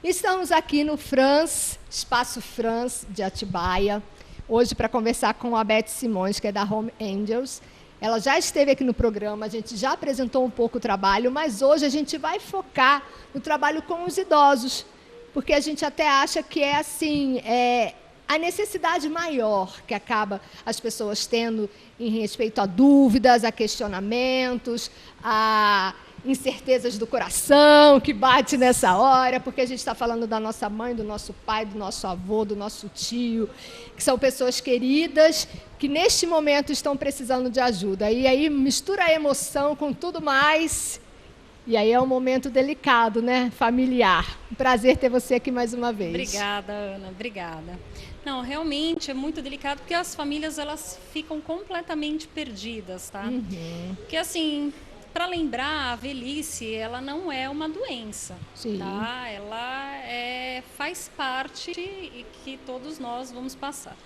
Estamos aqui no Espaço France de Atibaia, hoje para conversar com a Beth Simões, que é da Home Angels. Ela já esteve aqui no programa, a gente já apresentou um pouco o trabalho, mas hoje a gente vai focar no trabalho com os idosos, porque a gente até acha que é assim, a necessidade maior que acaba as pessoas tendo em respeito a dúvidas, a questionamentos, a incertezas do coração que bate nessa hora, porque a gente está falando da nossa mãe, do nosso pai, do nosso avô, do nosso tio, que são pessoas queridas, que neste momento estão precisando de ajuda. E aí mistura a emoção com tudo mais, e aí é um momento delicado, né? Familiar. Um prazer ter você aqui mais uma vez. Obrigada, Ana, obrigada. Não, realmente é muito delicado, porque as famílias elas ficam completamente perdidas, tá? Porque assim, para lembrar, a velhice, ela não é uma doença, Sim. tá? Ela faz parte e que todos nós vamos passar.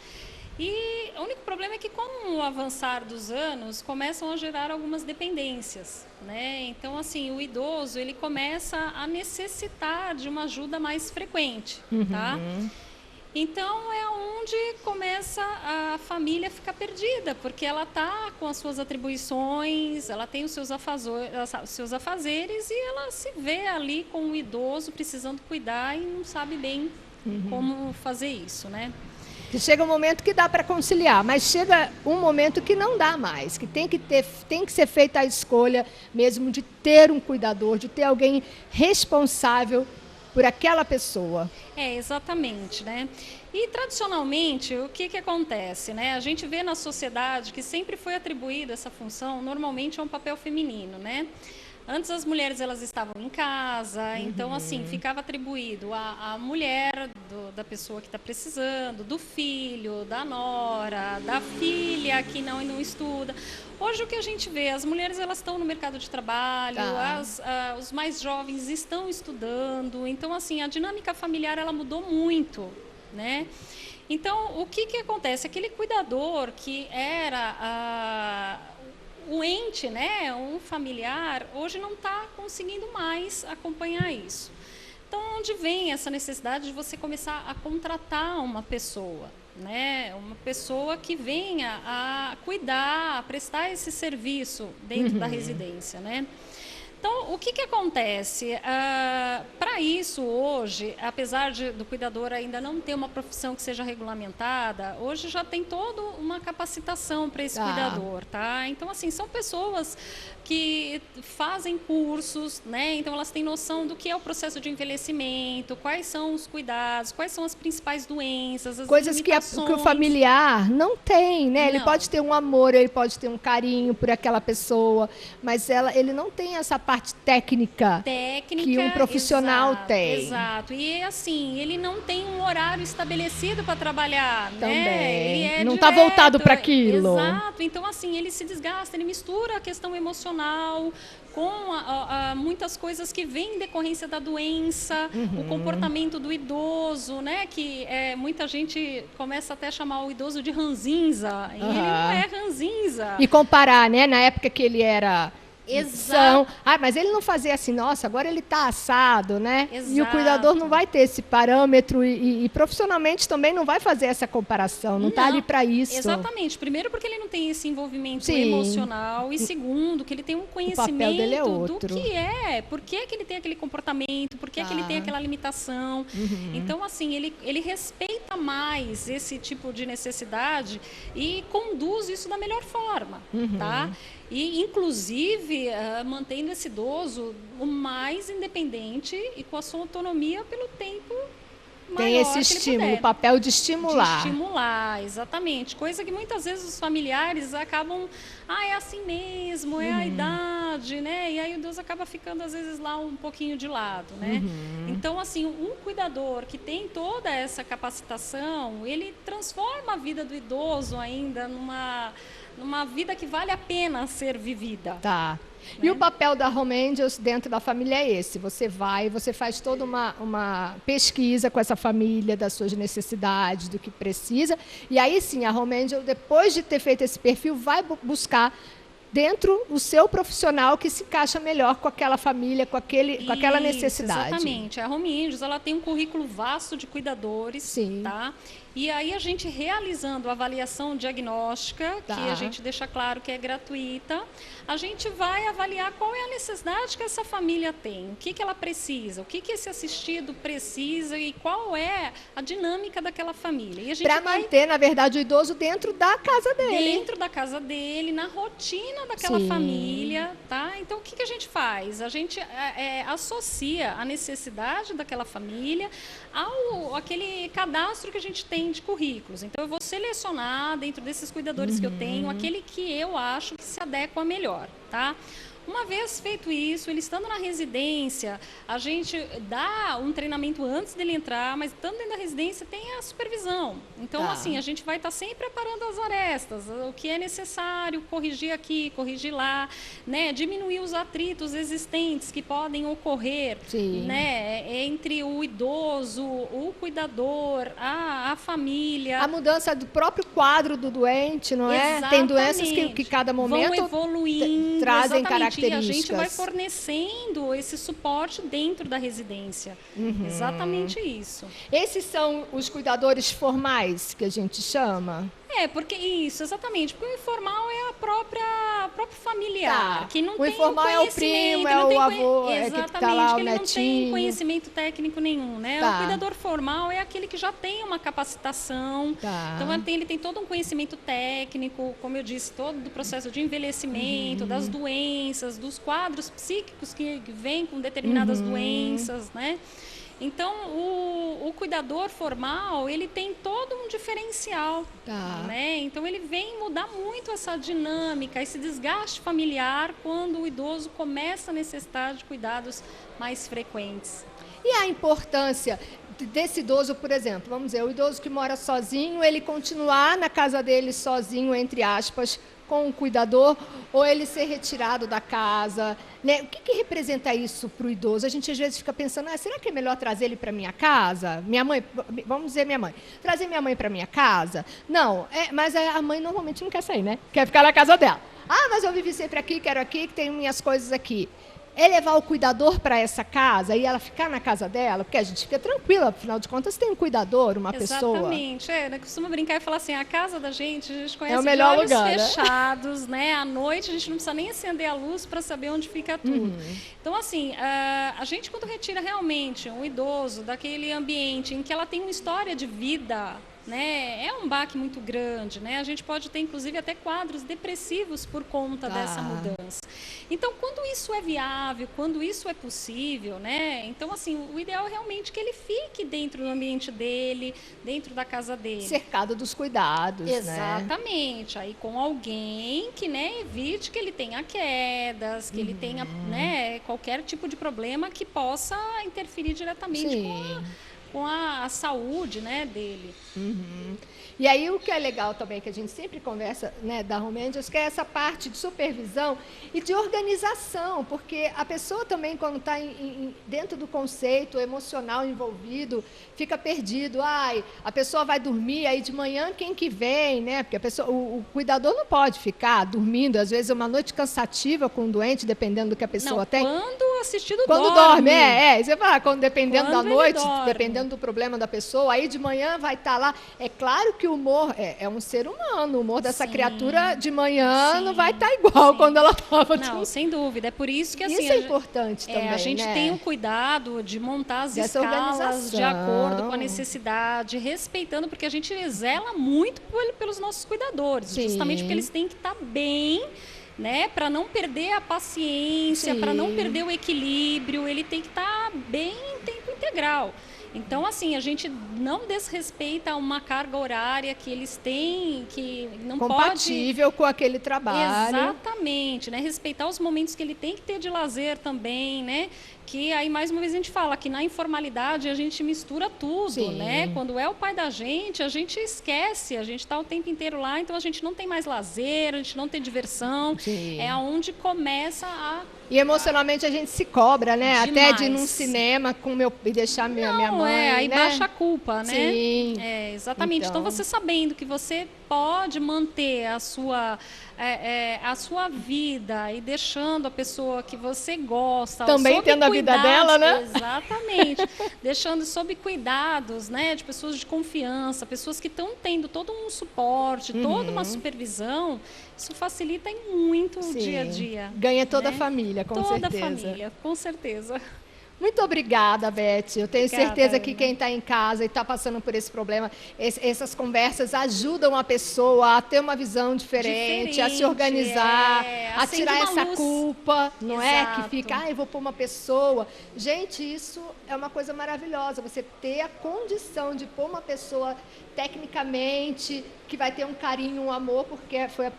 E o único problema é que com o avançar dos anos, começam a gerar algumas dependências, né? Então, assim, o idoso, ele começa a necessitar de uma ajuda mais frequente, tá? Então, é onde começa a família a ficar perdida, porque ela está com as suas atribuições, ela tem os seus afazeres e ela se vê ali com o idoso precisando cuidar e não sabe bem como fazer isso, né? Chega um momento que dá para conciliar, mas chega um momento que não dá mais, que tem que ser feita a escolha mesmo de ter um cuidador, de ter alguém responsável por aquela pessoa. Exatamente, né? E tradicionalmente, o que acontece, né? A gente vê na sociedade que sempre foi atribuída essa função, normalmente é um papel feminino, né? Antes as mulheres elas estavam em casa, então assim, ficava atribuído à mulher da pessoa que está precisando, do filho, da nora, da filha que não estuda. Hoje o que a gente vê, as mulheres elas estão no mercado de trabalho, os mais jovens estão estudando, então assim, a dinâmica familiar ela mudou muito, né? Então, o que acontece? Aquele cuidador que era o ente, né, um familiar, hoje não está conseguindo mais acompanhar isso. Então, onde vem essa necessidade de você começar a contratar uma pessoa, né, uma pessoa que venha a cuidar, a prestar esse serviço dentro da residência, né? Então, o que acontece? Para isso, hoje, apesar do cuidador ainda não ter uma profissão que seja regulamentada, hoje já tem toda uma capacitação para esse cuidador, tá? Então, assim, são pessoas que fazem cursos, né? Então, elas têm noção do que é o processo de envelhecimento, quais são os cuidados, quais são as principais doenças, as coisas que o familiar não tem, né? Não. Ele pode ter um amor, ele pode ter um carinho por aquela pessoa, mas ele não tem essa parte técnica que um profissional tem. Exato. E assim, ele não tem um horário estabelecido para trabalhar, também. Né? Ele não está voltado para aquilo. Exato. Então, assim, ele se desgasta, ele mistura a questão emocional com muitas coisas que vêm em decorrência da doença, o comportamento do idoso, né? Que muita gente começa até a chamar o idoso de ranzinza. E ele não é ranzinza. E comparar, né? Na época que ele era... Exato. Mas ele não fazia assim, nossa, agora ele está assado, né? Exato. E o cuidador não vai ter esse parâmetro e profissionalmente também não vai fazer essa comparação, não está ali para isso. Exatamente. Primeiro porque ele não tem esse envolvimento emocional e segundo que ele tem um conhecimento do que por que ele tem aquele comportamento, por que ele tem aquela limitação. Então, assim, ele respeita mais esse tipo de necessidade e conduz isso da melhor forma, tá? E, inclusive, mantendo esse idoso o mais independente e com a sua autonomia pelo tempo maior. Tem esse estímulo, o papel de estimular. De estimular, exatamente. Coisa que muitas vezes os familiares acabam... é assim mesmo, é a idade, né? E aí o idoso acaba ficando, às vezes, lá um pouquinho de lado, né? Então, assim, um cuidador que tem toda essa capacitação, ele transforma a vida do idoso ainda numa vida que vale a pena ser vivida. Tá. E o papel da Home Angels dentro da família é esse. Você faz toda uma pesquisa com essa família, das suas necessidades, do que precisa. E aí sim, a Home Angel, depois de ter feito esse perfil, vai buscar dentro do seu profissional que se encaixa melhor com aquela família, com aquela necessidade. Exatamente. A Home Angels, ela tem um currículo vasto de cuidadores, Sim. tá? E aí a gente realizando a avaliação diagnóstica, Tá. que a gente deixa claro que é gratuita, a gente vai avaliar qual é a necessidade que essa família tem, o que ela precisa, o que esse assistido precisa e qual é a dinâmica daquela família. Para manter, na verdade, o idoso dentro da casa dele. Dentro da casa dele, na rotina daquela Sim. família, tá? Então, o que a gente faz? A gente associa a necessidade daquela família ao aquele cadastro que a gente tem de currículos. Então, eu vou selecionar dentro desses cuidadores que eu tenho, aquele que eu acho que se adequa melhor, tá? Uma vez feito isso, ele estando na residência, a gente dá um treinamento antes dele entrar, mas estando dentro da residência tem a supervisão. Então, Tá. assim, a gente vai estar sempre preparando as arestas, o que é necessário, corrigir aqui, corrigir lá, né? Diminuir os atritos existentes que podem ocorrer, Sim. né? Entre o idoso, o cuidador, a família. A mudança do próprio quadro do doente, não é? Exatamente. Tem doenças que cada momento vão evoluindo, trazem exatamente, e a gente características. vai fornecendo esse suporte dentro da residência. Exatamente isso. Esses são os cuidadores formais, que a gente chama? Porque isso, exatamente. Porque o informal é o próprio familiar, Tá. que não O tem informal é o conhecimento, primo, é não tem o avô, é que exatamente, tá lá, o que ele não tem netinho. conhecimento técnico nenhum, né? Tá. O cuidador formal é aquele que já tem uma capacitação, Tá. então ele tem todo um conhecimento técnico, como eu disse, todo do processo de envelhecimento, das doenças, dos quadros psíquicos que vêm com determinadas doenças, né? Então, o cuidador formal, ele tem todo um diferencial, Tá. né? Então, ele vem mudar muito essa dinâmica, esse desgaste familiar quando o idoso começa a necessitar de cuidados mais frequentes. E a importância desse idoso, por exemplo, vamos dizer, o idoso que mora sozinho, ele continuar na casa dele sozinho, entre aspas, com o cuidador, ou ele ser retirado da casa, né? O que representa isso para o idoso? A gente às vezes fica pensando, será que é melhor trazer ele para minha casa? Minha mãe, vamos dizer minha mãe, trazer minha mãe para minha casa? Não, mas a mãe normalmente não quer sair, né? Quer ficar na casa dela. Mas eu vivi sempre aqui, quero aqui, que tenho minhas coisas aqui. É levar o cuidador para essa casa e ela ficar na casa dela, porque a gente fica tranquila, afinal de contas tem um cuidador, uma pessoa. Exatamente. Eu costumo brincar e falar assim, a casa da gente, a gente conhece É o melhor de olhos lugar, fechados, né? À noite a gente não precisa nem acender a luz para saber onde fica tudo. Então, assim, a gente quando retira realmente um idoso daquele ambiente em que ela tem uma história de vida, né, é um baque muito grande, né? A gente pode ter, inclusive, até quadros depressivos por conta dessa mudança. Então, quando isso é viável, quando isso é possível, né? Então, assim, o ideal é realmente que ele fique dentro do ambiente dele, dentro da casa dele. Cercado dos cuidados, Exatamente. Aí com alguém que, né, evite que ele tenha quedas, que ele tenha, né, qualquer tipo de problema que possa interferir diretamente com a saúde, né, dele. E aí o que é legal também, que a gente sempre conversa, né, da Home Angels, que é essa parte de supervisão e de organização, porque a pessoa também, quando está dentro do conceito emocional envolvido, fica perdido. A pessoa vai dormir, aí de manhã quem que vem, né? Porque a pessoa, o cuidador não pode ficar dormindo, às vezes é uma noite cansativa com o doente, dependendo do que a pessoa tem. Quando o assistido quando dorme. Você fala, dependendo Quando da noite, dorme. dependendo do problema da pessoa, aí de manhã vai estar lá. É claro que o humor é um ser humano, o humor dessa criatura de manhã não vai estar igual quando ela estava. Não, sem dúvida. É por isso que assim, isso é importante também, a gente né? tem o cuidado de montar as Dessa escalas de organização. acordo com a necessidade, respeitando, porque a gente zela muito pelos nossos cuidadores, Sim. justamente porque eles têm que estar bem, né, para não perder a paciência, para não perder o equilíbrio, ele tem que estar bem em tempo integral. Então, assim, a gente não desrespeita uma carga horária que eles têm, que não compatível com aquele trabalho. Exatamente, né? Respeitar os momentos que ele tem que ter de lazer também, né? Que aí, mais uma vez, a gente fala que na informalidade a gente mistura tudo, Sim. né? Quando é o pai da gente, a gente esquece, a gente está o tempo inteiro lá, então a gente não tem mais lazer, a gente não tem diversão. Sim. É onde começa a E emocionalmente a gente se cobra, né? Demais. Até de ir num cinema e deixar minha mãe, aí né? baixa a culpa, né? Sim. Exatamente. Então, você sabendo que você pode manter a sua vida e deixando a pessoa que você gosta também sob tendo a vida dela, né? Exatamente. Deixando sob cuidados, né, de pessoas de confiança, pessoas que estão tendo todo um suporte, toda uma supervisão. Isso facilita muito o dia a dia. Ganha toda né? a família, com certeza. Toda a família, com certeza. Muito obrigada, Beth. Eu tenho certeza que Ana. quem está em casa e está passando por esse problema, essas conversas ajudam a pessoa a ter uma visão diferente, a se organizar, a tirar essa culpa, não é? Que fica, eu vou pôr uma pessoa. Gente, isso é uma coisa maravilhosa, você ter a condição de pôr uma pessoa tecnicamente, que vai ter um carinho, um amor, porque foi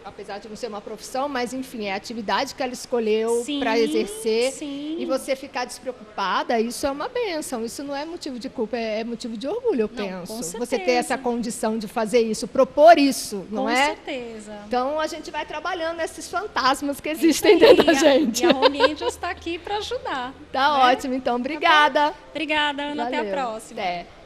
apesar de não ser uma profissão, mas enfim, é a atividade que ela escolheu para exercer. Sim. E você ficar despreocupada, isso é uma bênção. Isso não é motivo de culpa, é motivo de orgulho, eu penso. Com certeza. Você ter essa condição de fazer isso, propor isso, não é? Com certeza. Então a gente vai trabalhando esses fantasmas que existem dentro da gente. E a Home Angels está aqui para ajudar. Tá ótimo, então. Obrigada. Obrigada, Ana. Valeu. Até a próxima. Até.